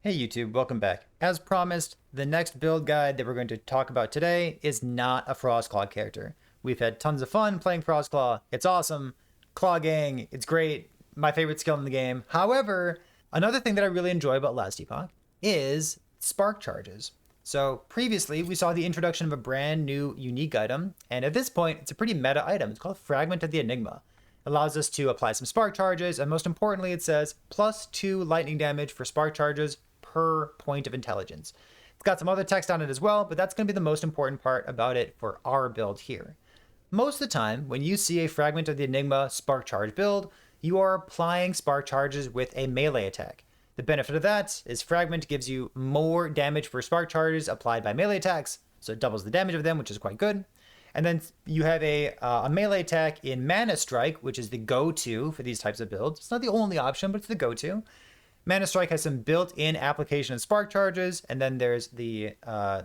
Hey YouTube, welcome back. As promised, the next build guide that we're going to talk about today is not a Frostclaw character. We've had tons of fun playing Frostclaw. It's awesome. Claw Gang, it's great. My favorite skill in the game. However, another thing that I really enjoy about last Epoch is spark charges. So previously, we saw the introduction of a brand new unique item, and at this point, it's a pretty meta item. It's called Fragment of the Enigma. It allows us to apply some spark charges, and most importantly, it says +2 lightning damage for spark charges per point of intelligence. It's got some other text on it as well, but that's going to be the most important part about it for our build here. Most of the time, when you see a Fragment of the Enigma spark charge build, you are applying spark charges with a melee attack. The benefit of that is Fragment gives you more damage for spark charges applied by melee attacks, so it doubles the damage of them, which is quite good. And then you have a melee attack in Mana Strike, which is the go-to for these types of builds. It's not the only option, but it's the go-to. Mana Strike has some built-in application of spark charges, and then there's the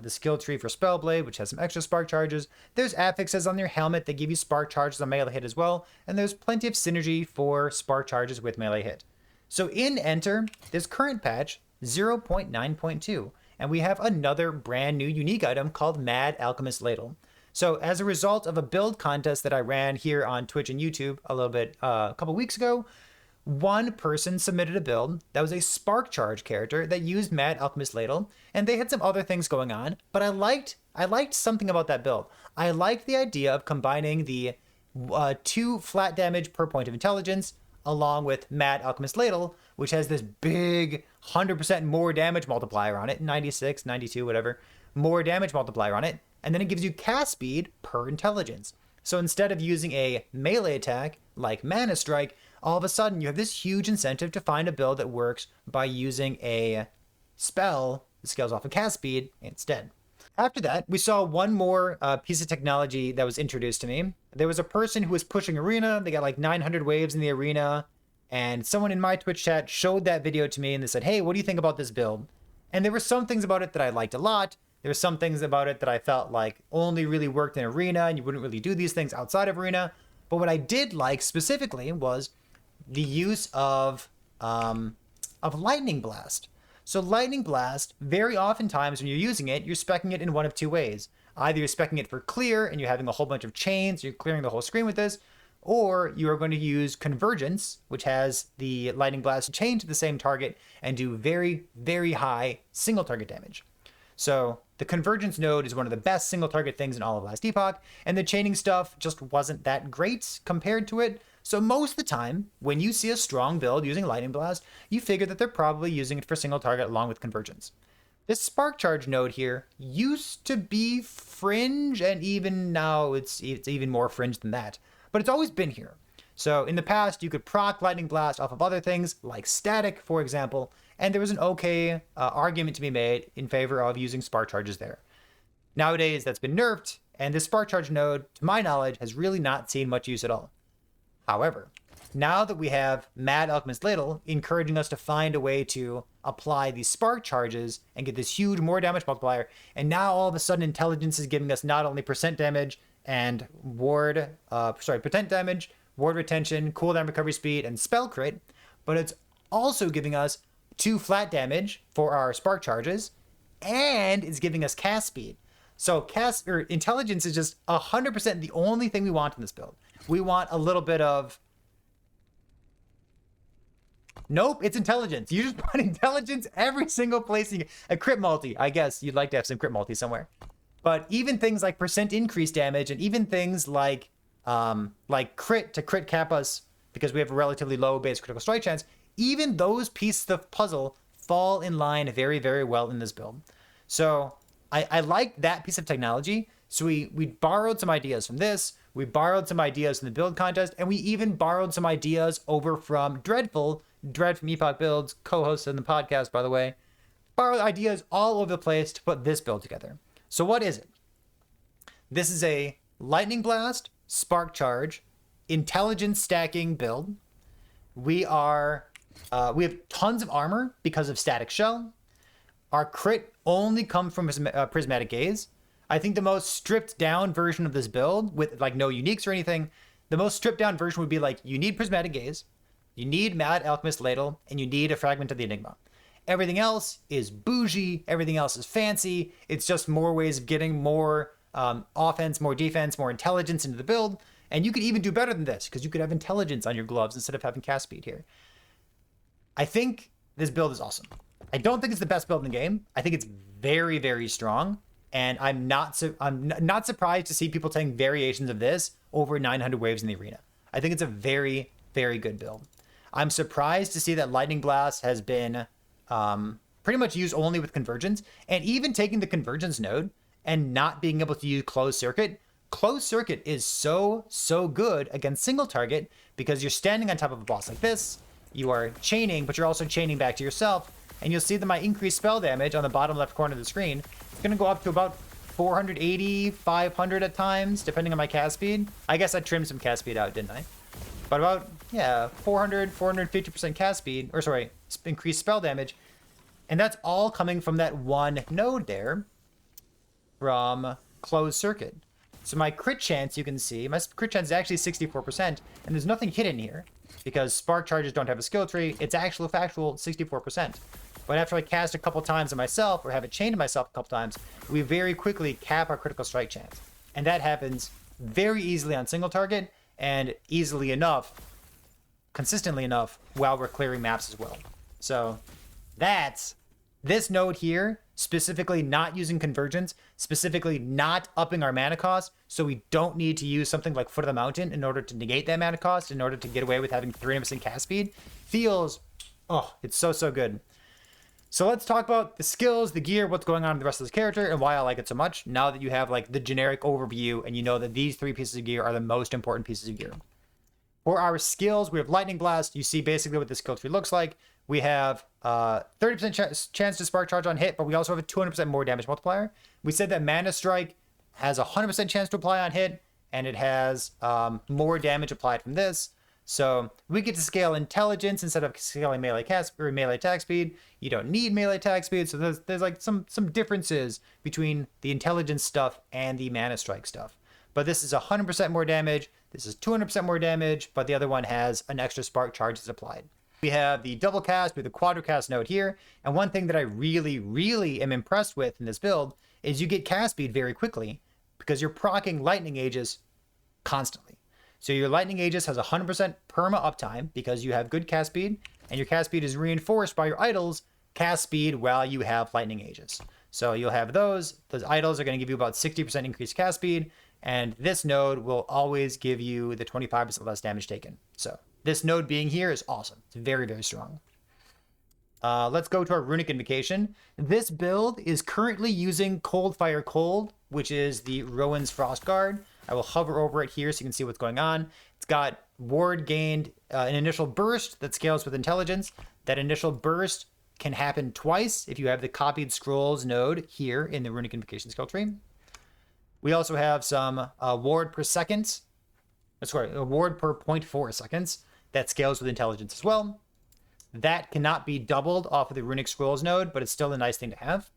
skill tree for Spellblade, which has some extra spark charges. There's affixes on your helmet that give you spark charges on melee hit as well, and there's plenty of synergy for spark charges with melee hit. So in Enter, this current patch, 0.9.2, and we have another brand new unique item called Mad Alchemist Ladle. So as a result of a build contest that I ran here on Twitch and YouTube a couple weeks ago, one person submitted a build that was a spark charge character that used Mad Alchemist Ladle, and they had some other things going on, but I liked something about that build. I liked the idea of combining the 2 flat damage per point of intelligence along with Mad Alchemist Ladle, which has this big 100% more damage multiplier on it, 96, 92, whatever, more damage multiplier on it, and then it gives you cast speed per intelligence. So instead of using a melee attack like Mana Strike, all of a sudden you have this huge incentive to find a build that works by using a spell that scales off of cast speed instead. After that, we saw one more piece of technology that was introduced to me. There was a person who was pushing arena. They got like 900 waves in the arena, and someone in my Twitch chat showed that video to me and they said, hey, what do you think about this build? And there were some things about it that I liked a lot. There were some things about it that I felt like only really worked in arena and you wouldn't really do these things outside of arena. But what I did like specifically was the use of Lightning Blast. So Lightning Blast, very oftentimes when you're using it, you're speccing it in one of two ways. Either you're speccing it for clear and you're having a whole bunch of chains, you're clearing the whole screen with this, or you are going to use Convergence, which has the Lightning Blast chain to the same target and do very, very high single target damage. So the Convergence node is one of the best single target things in all of last Epoch, and the chaining stuff just wasn't that great compared to it. So most of the time, when you see a strong build using Lightning Blast, you figure that they're probably using it for single target along with Convergence. This Spark Charge node here used to be fringe, and even now it's even more fringe than that. But it's always been here. So in the past, you could proc Lightning Blast off of other things, like Static, for example, and there was an okay argument to be made in favor of using Spark Charges there. Nowadays, that's been nerfed, and this Spark Charge node, to my knowledge, has really not seen much use at all. However, now that we have Mad Alchemist Ladle encouraging us to find a way to apply these spark charges and get this huge more damage multiplier, and now all of a sudden intelligence is giving us not only percent damage and percent damage, ward retention, cooldown recovery speed, and spell crit, but it's also giving us 2 flat damage for our spark charges, and it's giving us cast speed. So intelligence is just 100% the only thing we want in this build. We want a little bit of... Nope, it's intelligence. You just want intelligence every single place. A crit multi. I guess you'd like to have some crit multi somewhere. But even things like percent increase damage, and even things like crit to crit cap us, because we have a relatively low base critical strike chance, even those pieces of puzzle fall in line very, very well in this build. So I like that piece of technology. So we borrowed some ideas from this. We borrowed some ideas from the build contest, and we even borrowed some ideas over from Dread from Epoch Builds, co-host in the podcast, by the way. Borrowed ideas all over the place to put this build together. So what is it? This is a Lightning Blast, Spark Charge, Intelligence stacking build. We have tons of armor because of Static Shell. Our crit only comes from Prismatic Gaze. I think the most stripped down version of this build, with like no uniques or anything, the most stripped down version would be like, you need Prismatic Gaze, you need Mad Alchemist Ladle, and you need a Fragment of the Enigma. Everything else is bougie. Everything else is fancy. It's just more ways of getting more offense, more defense, more intelligence into the build. And you could even do better than this because you could have intelligence on your gloves instead of having cast speed here. I think this build is awesome. I don't think it's the best build in the game. I think it's very, very strong. And I'm not surprised to see people taking variations of this over 900 waves in the arena. I think it's a very, very good build. I'm surprised to see that Lightning Blast has been pretty much used only with convergence, and even taking the convergence node and not being able to use closed circuit. Closed circuit is so good against single target because you're standing on top of a boss like this. You are chaining, but you're also chaining back to yourself. And you'll see that my increased spell damage on the bottom left corner of the screen is going to go up to about 480, 500 at times, depending on my cast speed. I guess I trimmed some cast speed out, didn't I? But about, yeah, 400, 450% cast speed, or sorry, increased spell damage. And that's all coming from that one node there from closed circuit. So my crit chance, you can see, my crit chance is actually 64%, and there's nothing hidden here because spark charges don't have a skill tree. It's actual factual 64%. But after I cast a couple times on myself or have it chained to myself a couple times, we very quickly cap our critical strike chance. And that happens very easily on single target and easily enough, consistently enough, while we're clearing maps as well. So that's this node here, specifically not using convergence, specifically not upping our mana cost, so we don't need to use something like Foot of the Mountain in order to negate that mana cost, in order to get away with having 300% cast speed, feels, oh, it's so good. So let's talk about the skills, the gear, what's going on in the rest of this character, and why I like it so much, now that you have like the generic overview and you know that these 3 pieces of gear are the most important pieces of gear. For our skills, we have Lightning Blast. You see basically what the skill tree looks like. We have 30% chance to spark charge on hit, but we also have a 200% more damage multiplier. We said that Mana Strike has a 100% chance to apply on hit, and it has more damage applied from this. So we get to scale intelligence instead of scaling melee cast or melee attack speed. You don't need melee attack speed, so there's like some differences between the intelligence stuff and the Mana Strike stuff. But this is 100% more damage. This is 200% more damage, but the other one has an extra spark charges applied. We have the double cast with the quadricast node here. And one thing that I really am impressed with in this build is you get cast speed very quickly because you're proccing lightning ages constantly. So your lightning aegis has 100% perma uptime because you have good cast speed, and your cast speed is reinforced by your idols cast speed while you have lightning aegis. So you'll have those idols are going to give you about 60% increased cast speed, and this node will always give you the 25% less damage taken. So this node being here is awesome. It's very strong. Let's go to our Runic Invocation. This build is currently using Cold Fire Cold, which is the Rowan's Frost Guard. I will hover over it here so you can see what's going on. It's got ward gained an initial burst that scales with intelligence. That initial burst can happen twice if you have the copied scrolls node here in the Runic Invocation skill tree. We also have some ward per second. Sorry, a ward per 0.4 seconds that scales with intelligence as well. That cannot be doubled off of the Runic Scrolls node, but it's still a nice thing to have.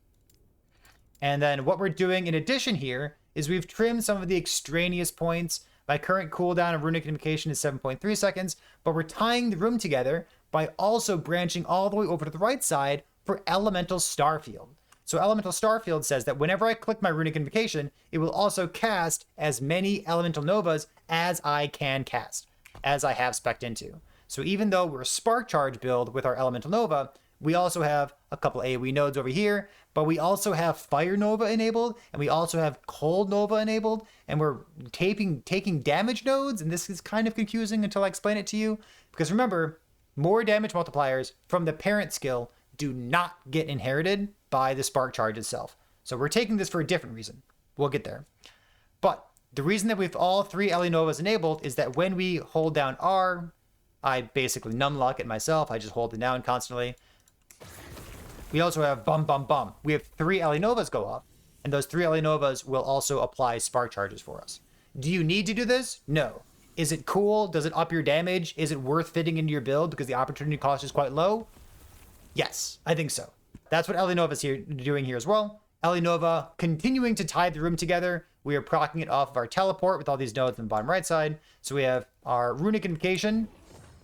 And then what we're doing in addition here is we've trimmed some of the extraneous points. My current cooldown of Runic Invocation is 7.3 seconds, but we're tying the room together by also branching all the way over to the right side for Elemental Starfield. So Elemental Starfield says that whenever I click my Runic Invocation, it will also cast as many Elemental Novas as I can cast, as I have spec'd into. So even though we're a Spark Charge build with our Elemental Nova, we also have a couple AoE nodes over here, but we also have Fire Nova enabled, and we also have Cold Nova enabled, and we're taking damage nodes, and this is kind of confusing until I explain it to you, because remember, more damage multipliers from the parent skill do not get inherited by the Spark Charge itself. So we're taking this for a different reason. We'll get there. But the reason that we've all 3 Ellie Novas enabled is that when we hold down R, I basically numlock it myself. I just hold it down constantly. We also have bum bum bum. We have 3 Ellie Novas go off, and those 3 Ellie Novas will also apply spark charges for us. Do you need to do this? No. Is it cool? Does it up your damage? Is it worth fitting into your build because the opportunity cost is quite low? Yes, I think so. That's what Ellie Nova is doing here as well. Ellie Nova continuing to tie the room together. We are proccing it off of our teleport with all these nodes on the bottom right side. So we have our Runic Invocation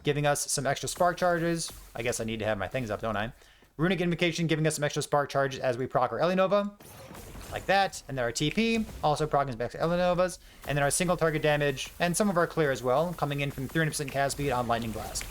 giving us some extra spark charges. I guess I need to have my things up, don't I? Runic Invocation giving us some extra spark charges as we proc our Elinova, like that. And then our TP also procs back to Elinovas. And then our single target damage and some of our clear as well, coming in from 300% cast speed on Lightning Blast.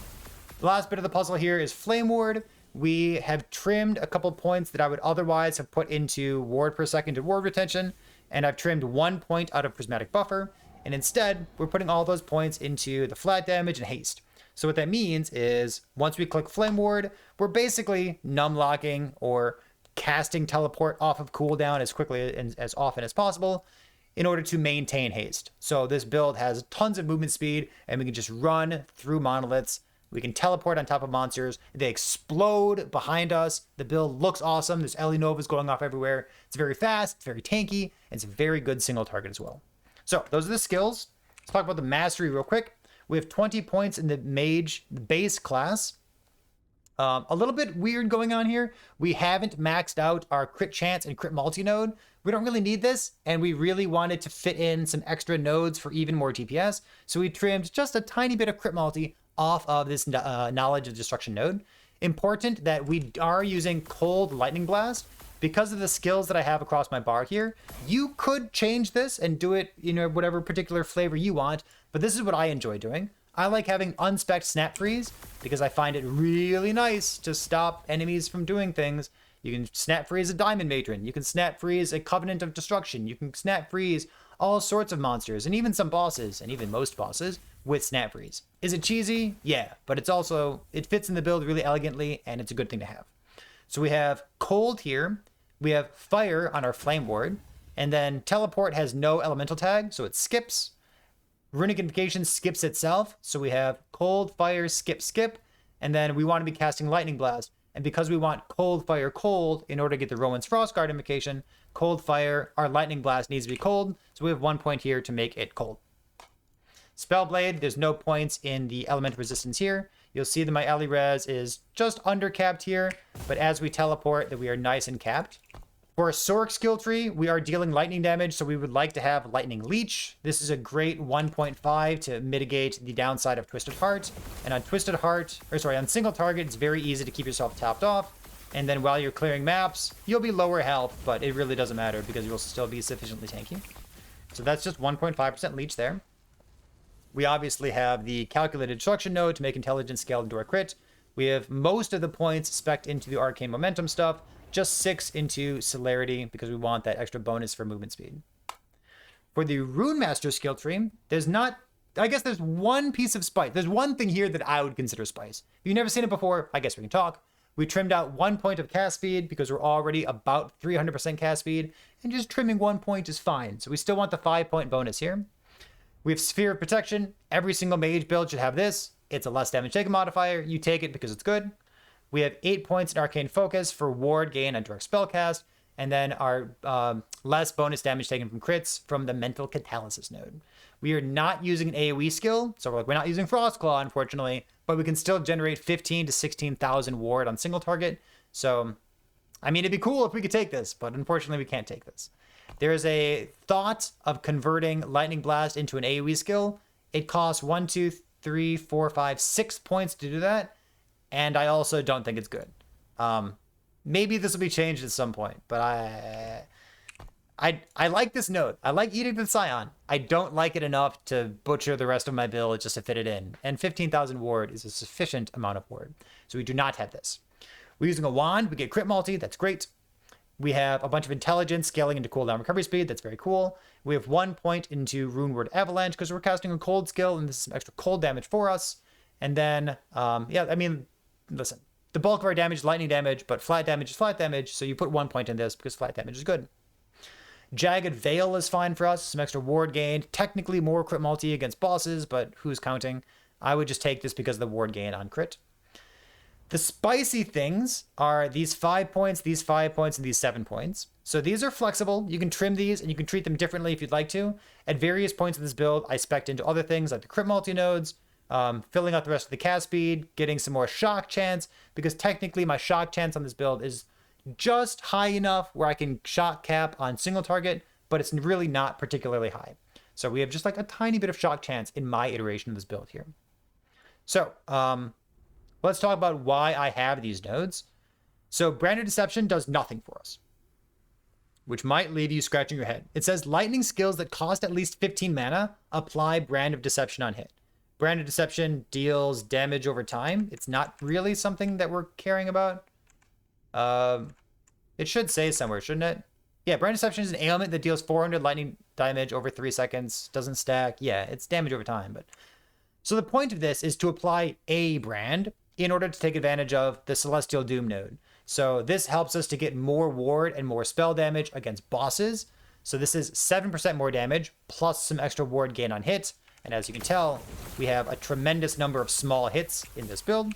The last bit of the puzzle here is Flame Ward. We have trimmed a couple points that I would otherwise have put into ward per second and ward retention, and I've trimmed 1 point out of Prismatic Buffer, and instead we're putting all those points into the flat damage and haste. So what that means is once we click Flame Ward, we're basically numlocking or casting teleport off of cooldown as quickly and as often as possible in order to maintain haste. So this build has tons of movement speed, and we can just run through monoliths. We can teleport on top of monsters. They explode behind us. The build looks awesome. There's Elinovas going off everywhere. It's very fast. It's very tanky. And it's a very good single target as well. So those are the skills. Let's talk about the mastery real quick. We have 20 points in the mage base class. A little bit weird going on here. We haven't maxed out our crit chance and crit multi node. We don't really need this, and we really wanted to fit in some extra nodes for even more DPS. So we trimmed just a tiny bit of crit multi off of this knowledge of destruction node. Important that we are using cold lightning blast because of the skills that I have across my bar here. You could change this and do it, whatever particular flavor you want, but this is what I enjoy doing. I like having unspec'd snap freeze because I find it really nice to stop enemies from doing things. You can snap freeze a diamond matron. You can snap freeze a covenant of destruction. You can snap freeze all sorts of monsters and even some bosses and even most bosses with snap freeze. Is it cheesy? Yeah, but it fits in the build really elegantly, and it's a good thing to have. So we have cold here. We have fire on our flame ward, and then teleport has no elemental tag, so it skips. Runic Invocation skips itself, so we have cold, fire, skip, and then we want to be casting lightning blast. And because we want cold, fire, cold in order to get the Rowan's Frostguard invocation, cold, fire, our lightning blast needs to be cold, so we have 1 point here to make it cold. Spellblade, there's no points in the element resistance here. You'll see that my Ellie res is just under capped here, but as we teleport, that we are nice and capped. For a Sork skill tree, we are dealing lightning damage, so we would like to have Lightning Leech. This is a great 1.5 to mitigate the downside of Twisted Heart. And on single target, it's very easy to keep yourself tapped off. And then while you're clearing maps, you'll be lower health, but it really doesn't matter because you'll still be sufficiently tanky. So that's just 1.5% leech there. We obviously have the calculated destruction node to make intelligence scale into our crit. We have most of the points spec'd into the arcane momentum stuff, just 6 into celerity because we want that extra bonus for movement speed. For the Runemaster skill tree, there's one piece of spice. There's one thing here that I would consider spice. If you've never seen it before, I guess we can talk. We trimmed out 1 point of cast speed because we're already about 300% cast speed, and just trimming 1 point is fine. So we still want the 5-point bonus here. We have Sphere of Protection. Every single mage build should have this. It's a less damage taken modifier. You take it because it's good. We have 8 points in Arcane Focus for ward gain and direct spellcast, and then our less bonus damage taken from crits from the Mental Catalysis node. We are not using an AoE skill, so we're not using Frostclaw, unfortunately, but we can still generate 15 to 16,000 ward on single target. So, it'd be cool if we could take this, but unfortunately we can't take this. There is a thought of converting Lightning Blast into an AoE skill. It costs 1, 2, 3, 4, 5, 6 points to do that, and I also don't think it's good. Maybe this will be changed at some point, but I like this node. I like Edict of the Scion. I don't like it enough to butcher the rest of my build just to fit it in. And 15,000 ward is a sufficient amount of ward. So we do not have this. We're using a wand. We get crit multi. That's great. We have a bunch of intelligence scaling into cooldown recovery speed. That's very cool. We have 1 point into Runeward Avalanche because we're casting a cold skill, and this is some extra cold damage for us. And then, listen, the bulk of our damage is lightning damage, but flat damage is flat damage, so you put 1 point in this because flat damage is good. Jagged Veil is fine for us, some extra ward gain, technically more crit multi against bosses, but who's counting? I would just take this because of the ward gain on crit. The spicy things are these 5 points, these 5 points, and these 7 points. So these are flexible. You can trim these and you can treat them differently if you'd like to. At various points in this build, I spec'd into other things like the crit multi nodes, filling out the rest of the cast speed, getting some more shock chance, because technically my shock chance on this build is just high enough where I can shock cap on single target, but it's really not particularly high. So we have just like a tiny bit of shock chance in my iteration of this build here. So let's talk about why I have these nodes. So Brand of Deception does nothing for us, which might leave you scratching your head. It says lightning skills that cost at least 15 mana, apply Brand of Deception on hit. Brand of Deception deals damage over time. It's not really something that we're caring about. It should say somewhere, shouldn't it? Yeah, Brand of Deception is an ailment that deals 400 lightning damage over 3 seconds. Doesn't stack. Yeah, it's damage over time. But so the point of this is to apply a brand in order to take advantage of the Celestial Doom node. So this helps us to get more ward and more spell damage against bosses. So this is 7% more damage plus some extra ward gain on hit. And as you can tell, we have a tremendous number of small hits in this build.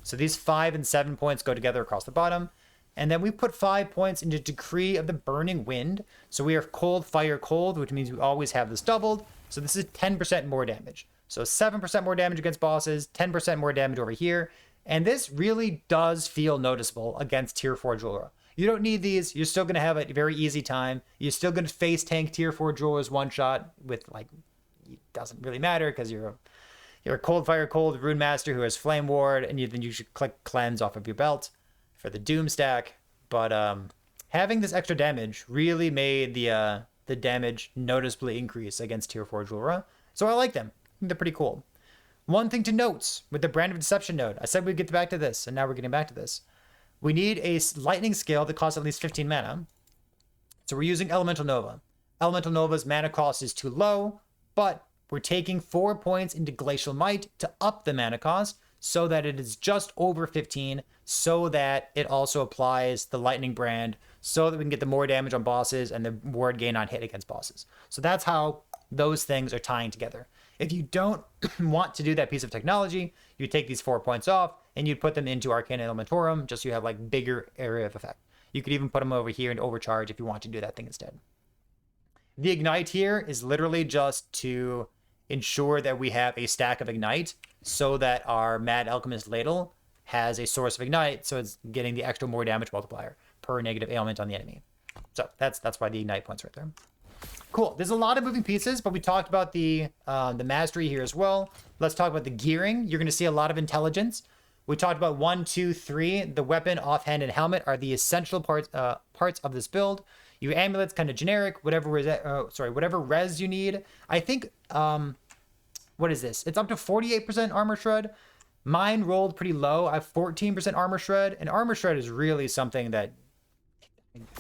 So these 5 and 7 points go together across the bottom. And then we put 5 points into Decree of the Burning Wind. So we are cold, fire, cold, which means we always have this doubled. So this is 10% more damage. So 7% more damage against bosses, 10% more damage over here. And this really does feel noticeable against Tier 4 Jewelra. You don't need these. You're still going to have a very easy time. You're still going to face tank Tier 4 Jewelra's one shot with, like, it doesn't really matter because you're a cold, fire, cold Runemaster who has Flame Ward, and then you should click Cleanse off of your belt for the Doom stack. But having this extra damage really made the damage noticeably increase against Tier 4 Jewelra. So I like them. They're pretty cool. One thing to note with the Brand of Deception node, I said we'd get back to this, and now we're getting back to this. We need a lightning skill that costs at least 15 mana. So we're using Elemental Nova. Elemental Nova's mana cost is too low, but we're taking 4 points into Glacial Might to up the mana cost so that it is just over 15, so that it also applies the Lightning Brand so that we can get the more damage on bosses and the ward gain on hit against bosses. So that's how those things are tying together. If you don't want to do that piece of technology, you take these 4 points off and you put them into Arcana Elementorum, just so you have like bigger area of effect. You could even put them over here and overcharge if you want to do that thing instead. The Ignite here is literally just to ensure that we have a stack of Ignite so that our Mad Alchemist Ladle has a source of Ignite, so it's getting the extra more damage multiplier per negative ailment on the enemy. So that's why the Ignite point's right there. Cool. There's a lot of moving pieces, but we talked about the mastery here as well. Let's talk about the gearing. You're going to see a lot of intelligence. We talked about 1, 2, 3. The weapon, offhand, and helmet are the essential parts of this build. Your amulet's kind of generic. Whatever res you need. I think what is this? It's up to 48% armor shred. Mine rolled pretty low. I have 14% armor shred, and armor shred is really something that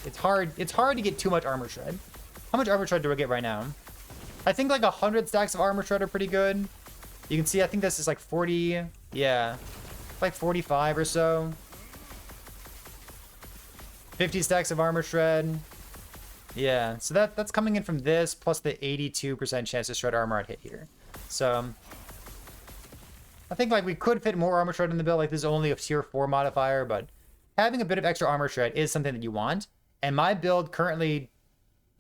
it's hard to get too much armor shred. How much armor shred do I get right now? I think like 100 stacks of armor shred are pretty good. You can see, I think this is like 40. Yeah, like 45 or so. 50 stacks of armor shred. Yeah, so that's coming in from this plus the 82% chance to shred armor at hit here. So I think like we could fit more armor shred in the build. Like this is only a tier 4 modifier, but having a bit of extra armor shred is something that you want. And my build currently,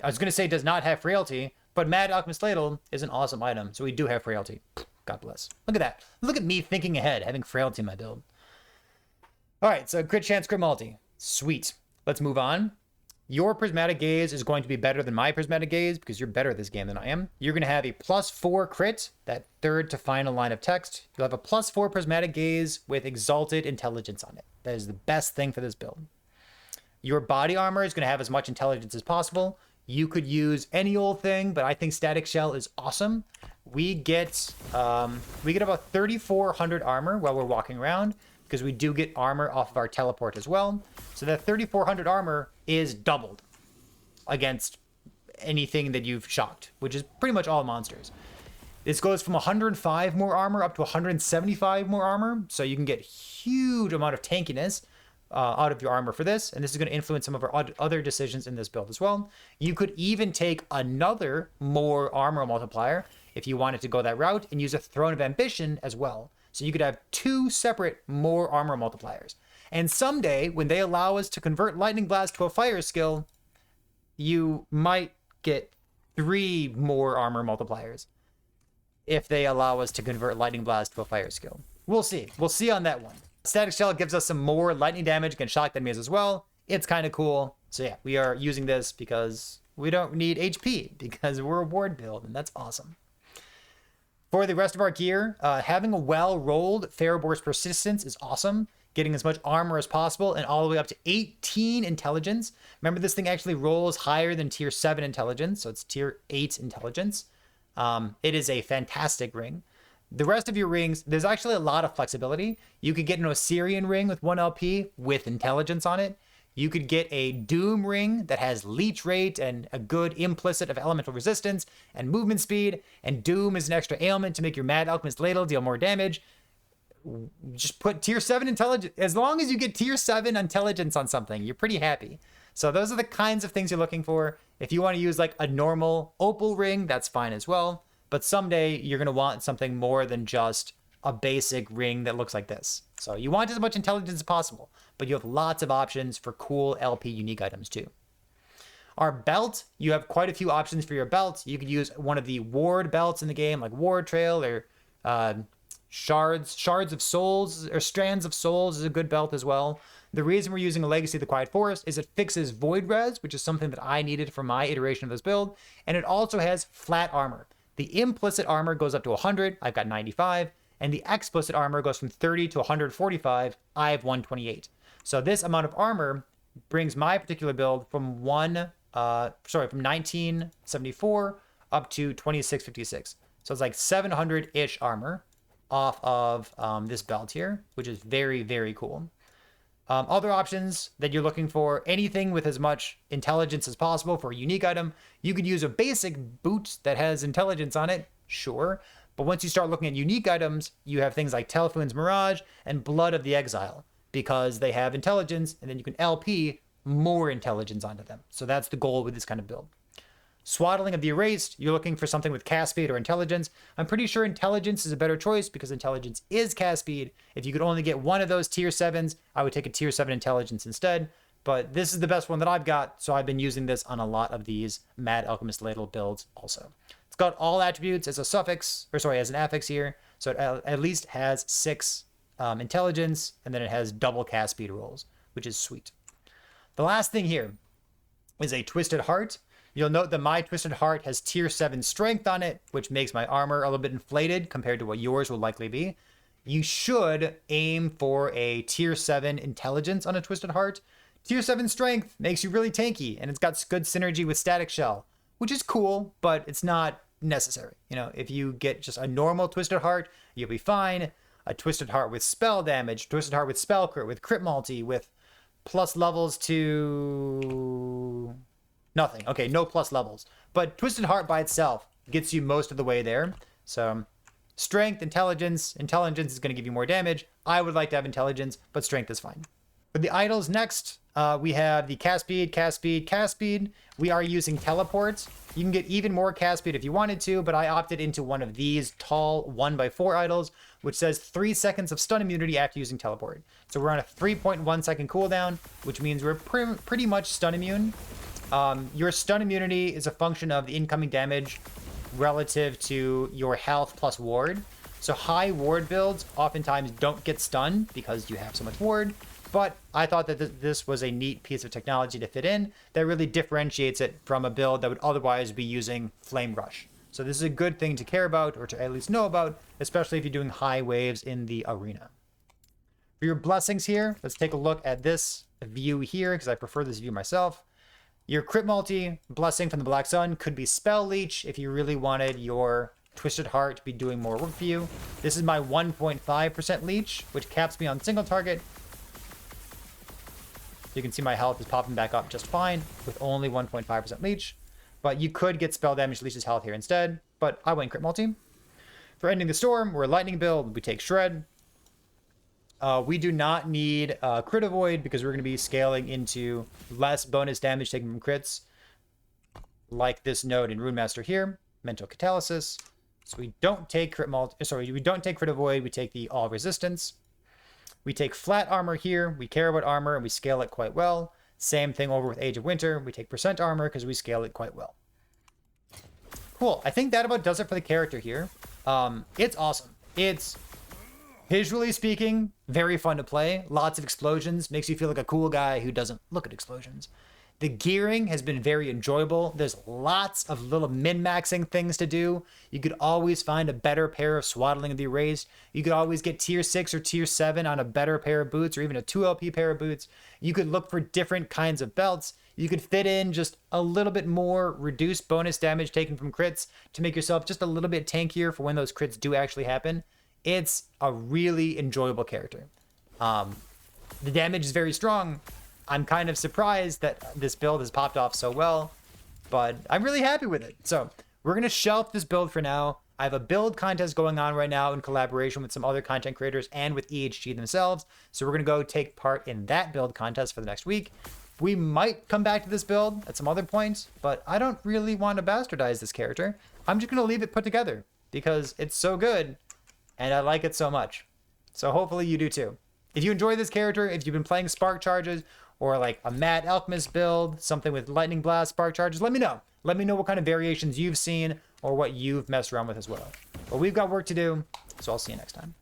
I was going to say does not have frailty, but Mad Alchemist Ladle is an awesome item. So we do have frailty. God bless. Look at that. Look at me thinking ahead, having frailty in my build. All right, so crit chance, crit multi. Sweet. Let's move on. Your Prismatic Gaze is going to be better than my Prismatic Gaze because you're better at this game than I am. You're going to have a +4 crit, that third to final line of text. You'll have a +4 Prismatic Gaze with Exalted Intelligence on it. That is the best thing for this build. Your body armor is going to have as much intelligence as possible. You could use any old thing, but I think Static Shell is awesome. We get about 3,400 armor while we're walking around because we do get armor off of our teleport as well. So that 3,400 armor is doubled against anything that you've shocked, which is pretty much all monsters. This goes from 105 more armor up to 175 more armor, so you can get huge amount of tankiness out of your armor for this, and this is going to influence some of our other decisions in this build as well. You could even take another more armor multiplier if you wanted to go that route and use a Throne of Ambition as well. So you could have 2 separate more armor multipliers. And someday, when they allow us to convert Lightning Blast to a fire skill, you might get 3 more armor multipliers if they allow us to convert Lightning Blast to a fire skill. We'll see. We'll see on that one. Static Shell gives us some more lightning damage against shocked enemies as well. It's kind of cool. So yeah, we are using this because we don't need HP because we're a ward build, and that's awesome. For the rest of our gear, having a well-rolled Ferobor's Persistence is awesome. getting as much armor as possible, and all the way up to 18 intelligence. Remember, this thing actually rolls higher than tier 7 intelligence, so it's tier 8 intelligence. It is a fantastic ring. The rest of your rings, there's actually a lot of flexibility. You could get an Osirian ring with 1 LP with intelligence on it. You could get a Doom ring that has leech rate and a good implicit of elemental resistance and movement speed. And Doom is an extra ailment to make your Mad Alchemist Ladle deal more damage. Just put tier 7 intelligence. As long as you get tier 7 intelligence on something, you're pretty happy. So those are the kinds of things you're looking for. If you want to use like a normal opal ring, that's fine as well. But someday you're going to want something more than just a basic ring that looks like this. So you want as much intelligence as possible, but you have lots of options for cool LP unique items too. Our belt, you have quite a few options for your belts. You could use one of the ward belts in the game, like Ward Trail or Shards of Souls, or Strands of Souls is a good belt as well. The reason we're using a Legacy of the Quiet Forest is it fixes Void Res, which is something that I needed for my iteration of this build, and it also has flat armor. The implicit armor goes up to 100, I've got 95, and the explicit armor goes from 30 to 145, I have 128. So this amount of armor brings my particular build from from 1974 up to 2656. So it's like 700-ish armor off of this belt here, which is very, very cool. Other options that you're looking for, anything with as much intelligence as possible for a unique item. You could use a basic boot that has intelligence on it, sure. But once you start looking at unique items, you have things like Telfoon's Mirage and Blood of the Exile, because they have intelligence, and then you can LP more intelligence onto them. So that's the goal with this kind of build. Swaddling of the Erased, you're looking for something with cast speed or intelligence. I'm pretty sure intelligence is a better choice because intelligence is cast speed. If you could only get one of those tier 7s, I would take a tier 7 intelligence instead. But this is the best one that I've got, so I've been using this on a lot of these Mad Alchemist Ladle builds also. It's got all attributes as a suffix, as an affix here, so it at least has 6 intelligence, and then it has double cast speed rolls, which is sweet. The last thing here is a Twisted Heart. You'll note that my Twisted Heart has tier 7 strength on it, which makes my armor a little bit inflated compared to what yours will likely be. You should aim for a tier 7 intelligence on a Twisted Heart. Tier 7 strength makes you really tanky, and it's got good synergy with Static Shell, which is cool, but it's not necessary. You know, if you get just a normal Twisted Heart, you'll be fine. A Twisted Heart with spell damage, Twisted Heart with spell crit, with crit multi, with plus levels to nothing. Okay, no plus levels. But Twisted Heart by itself gets you most of the way there. So strength, intelligence. Intelligence is going to give you more damage. I would like to have intelligence, but strength is fine. For the idols next, we have the cast speed, cast speed, cast speed. We are using teleports. You can get even more cast speed if you wanted to, but I opted into one of these tall 1x4 idols, which says 3 seconds of stun immunity after using teleport. So we're on a 3.1 second cooldown, which means we're pretty much stun immune. Your stun immunity is a function of the incoming damage relative to your health plus ward. So high ward builds oftentimes don't get stunned because you have so much ward. But I thought that this was a neat piece of technology to fit in that really differentiates it from a build that would otherwise be using Flame Rush. So this is a good thing to care about, or to at least know about, especially if you're doing high waves in the arena. For your blessings here, let's take a look at this view here, because I prefer this view myself. Your crit multi blessing from the Black Sun could be Spell Leech if you really wanted your Twisted Heart to be doing more work for you. This is my 1.5% leech, which caps me on single target. You can see my health is popping back up just fine with only 1.5% leech. But you could get spell damage leech's health here instead, but I went crit multi. For ending the storm, we're a lightning build. We take shred. We do not need crit avoid because we're going to be scaling into less bonus damage taken from crits, like this node in Runemaster here, mental catalysis. So we don't take crit we don't take crit avoid. We take the all resistance. We take flat armor here. We care about armor and we scale it quite well. Same thing over with Age of Winter. We take percent armor because we scale it quite well. Cool. I think that about does it for the character here. It's awesome. It's, visually speaking, very fun to play. Lots of explosions. Makes you feel like a cool guy who doesn't look at explosions. The gearing has been very enjoyable. There's lots of little min-maxing things to do. You could always find a better pair of Swaddling of the Erased. You could always get tier 6 or tier 7 on a better pair of boots, or even a 2LP pair of boots. You could look for different kinds of belts. You could fit in just a little bit more reduced bonus damage taken from crits to make yourself just a little bit tankier for when those crits do actually happen. It's a really enjoyable character. The damage is very strong. I'm kind of surprised that this build has popped off so well, but I'm really happy with it. So we're going to shelf this build for now. I have a build contest going on right now in collaboration with some other content creators and with EHG themselves. So we're going to go take part in that build contest for the next week. We might come back to this build at some other point, but I don't really want to bastardize this character. I'm just going to leave it put together because it's so good and I like it so much. So hopefully you do too. If you enjoy this character, if you've been playing Spark Charges, or like a Mad Alchemist build, something with Lightning Blast, Spark Charges, let me know. Let me know what kind of variations you've seen or what you've messed around with as well. But we've got work to do, so I'll see you next time.